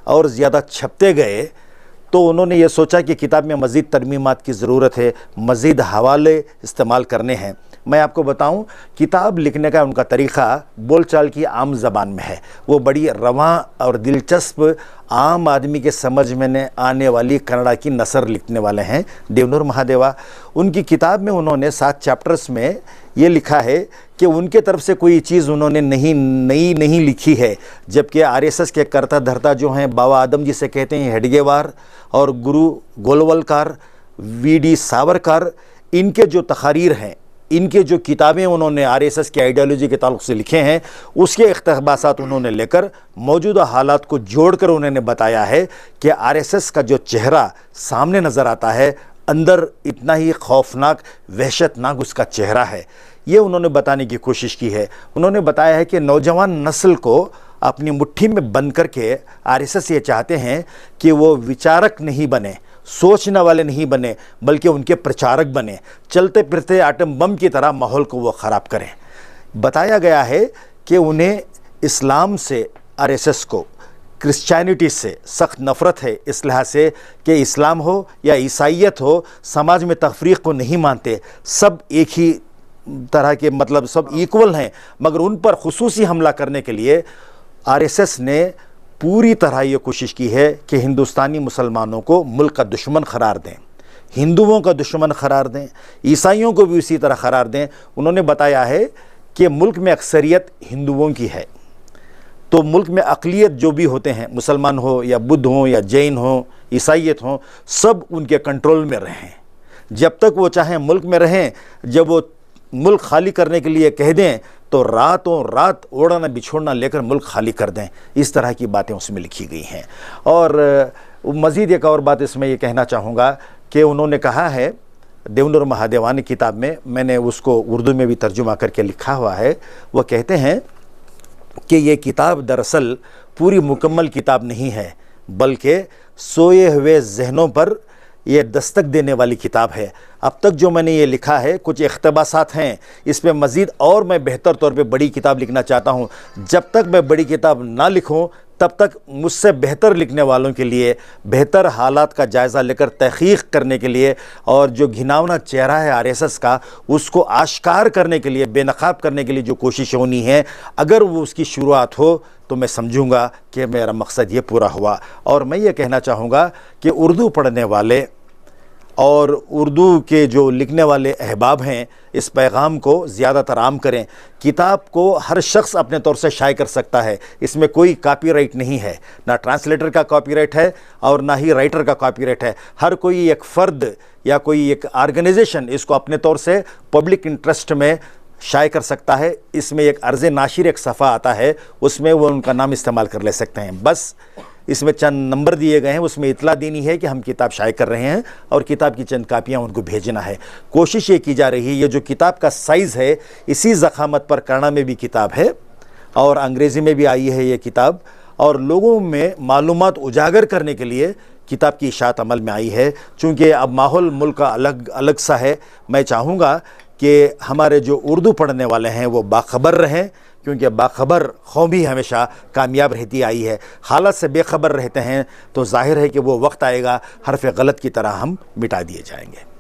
और ज़्यादा छपते गए, तो उन्होंने ये सोचा कि किताब में मज़ीद तरमीमात की ज़रूरत है, मज़ीद हवाले इस्तेमाल करने हैं। मैं आपको बताऊं, किताब लिखने का उनका तरीक़ा बोलचाल की आम ज़बान में है। वो बड़ी रवां और दिलचस्प, आम आदमी के समझ में आने वाली कन्नड़ा की नसर लिखने वाले हैं देवनूर महादेवा। उनकी किताब में उन्होंने 7 चैप्टर्स में ये लिखा है कि उनके तरफ से कोई चीज़ उन्होंने नहीं लिखी है, जबकि आरएसएस के कर्ता धर्ता जो हैं, बाबा आदम जिसे कहते हैं हेडगेवार और गुरु गोलवलकर, वीडी सावरकर, इनके जो तकारीर हैं, इनके जो किताबें उन्होंने आरएसएस की आइडियोलॉजी के ताल्लुक़ से लिखे हैं, उसके इक़्तिबासात उन्होंने लेकर मौजूदा हालात को जोड़कर उन्होंने बताया है कि आरएसएस का जो चेहरा सामने नज़र आता है, अंदर इतना ही खौफनाक, वहशतनाक उसका चेहरा है। ये उन्होंने बताने की कोशिश की है। उन्होंने बताया है कि नौजवान नस्ल को अपनी मुट्ठी में बंद करके आरएसएस ये चाहते हैं कि वो विचारक नहीं बने, सोचने वाले नहीं बने, बल्कि उनके प्रचारक बने, चलते फिरते आटम बम की तरह माहौल को वो ख़राब करें। बताया गया है कि उन्हें इस्लाम से, आरएसएस को क्रिश्चियनिटी से सख्त नफ़रत है, इस लिहाज से कि इस्लाम हो या ईसाइयत हो, समाज में तफरीक़ को नहीं मानते, सब एक ही तरह के मतलब सब इक्वल हैं, मगर उन पर खुसूसी हमला करने के लिए आरएसएस ने पूरी तरह ये कोशिश की है कि हिंदुस्तानी मुसलमानों को मुल्क का दुश्मन करार दें, हिंदुओं का दुश्मन करार दें, ईसाइयों को भी उसी तरह करार दें। उन्होंने बताया है कि मुल्क में अक्सरियत हिंदुओं की है, तो मुल्क में अक़लियत जो भी होते हैं, मुसलमान हो या बुद्ध हो या जैन हो, ईसाइयत हो, सब उनके कंट्रोल में रहें। जब तक वो चाहें मुल्क में रहें, जब वो मुल्क खाली करने के लिए कह दें तो रातों रात ओढ़ना बिछोड़ना लेकर मुल्क खाली कर दें। इस तरह की बातें उसमें लिखी गई हैं। और मज़ीद एक और बात इसमें ये कहना चाहूँगा कि उन्होंने कहा है, देवनूर महादेवानी किताब में, मैंने उसको उर्दू में भी तर्जुमा करके लिखा हुआ है, वह कहते हैं कि ये किताब दरअसल पूरी मुकम्मल किताब नहीं है, बल्कि सोए हुए जहनों पर ये दस्तक देने वाली किताब है। अब तक जो मैंने ये लिखा है कुछ इख्तबासात हैं, इसमें मज़ीद और मैं बेहतर तौर पे बड़ी किताब लिखना चाहता हूँ। जब तक मैं बड़ी किताब ना लिखूँ तब तक मुझसे बेहतर लिखने वालों के लिए बेहतर हालात का जायज़ा लेकर तहक़ीक़ करने के लिए और जो घिनौना चेहरा है आरएसएस का उसको आश्कार करने के लिए, बेनकाब करने के लिए जो कोशिश होनी है, अगर वो उसकी शुरुआत हो तो मैं समझूंगा कि मेरा मकसद ये पूरा हुआ। और मैं ये कहना चाहूँगा कि उर्दू पढ़ने वाले और उर्दू के जो लिखने वाले अहबाब हैं इस पैगाम को ज़्यादातर आम करें। किताब को हर शख्स अपने तौर से शाये कर सकता है, इसमें कोई कॉपीराइट नहीं है, ना ट्रांसलेटर का कॉपीराइट है और ना ही राइटर का कॉपीराइट है। हर कोई एक फ़र्द या कोई एक आर्गेनाइजेशन इसको अपने तौर से पब्लिक इंटरेस्ट में शाये कर सकता है। इसमें एक अर्ज़ नाशिर एक सफ़ा आता है, उसमें वो उनका नाम इस्तेमाल कर ले सकते हैं। बस इसमें चंद नंबर दिए गए हैं, उसमें इतला देनी है कि हम किताब शाये कर रहे हैं और किताब की चंद कापियाँ उनको भेजना है। कोशिश ये की जा रही है, ये जो किताब का साइज़ है इसी ज़ख़ामत पर कन्नड़ा में भी किताब है और अंग्रेज़ी में भी आई है ये किताब, और लोगों में मालूमात उजागर करने के लिए किताब की इशाअत अमल में आई है। चूँकि अब माहौल मुल्क का अलग अलग सा है, मैं चाहूँगा कि हमारे जो उर्दू पढ़ने वाले हैं वो बाखबर रहें, क्योंकि बाखबर कौम ही हमेशा कामयाब रहती आई है। हालत से बेखबर रहते हैं तो जाहिर है कि वो वक्त आएगा हरफ गलत की तरह हम मिटा दिए जाएंगे।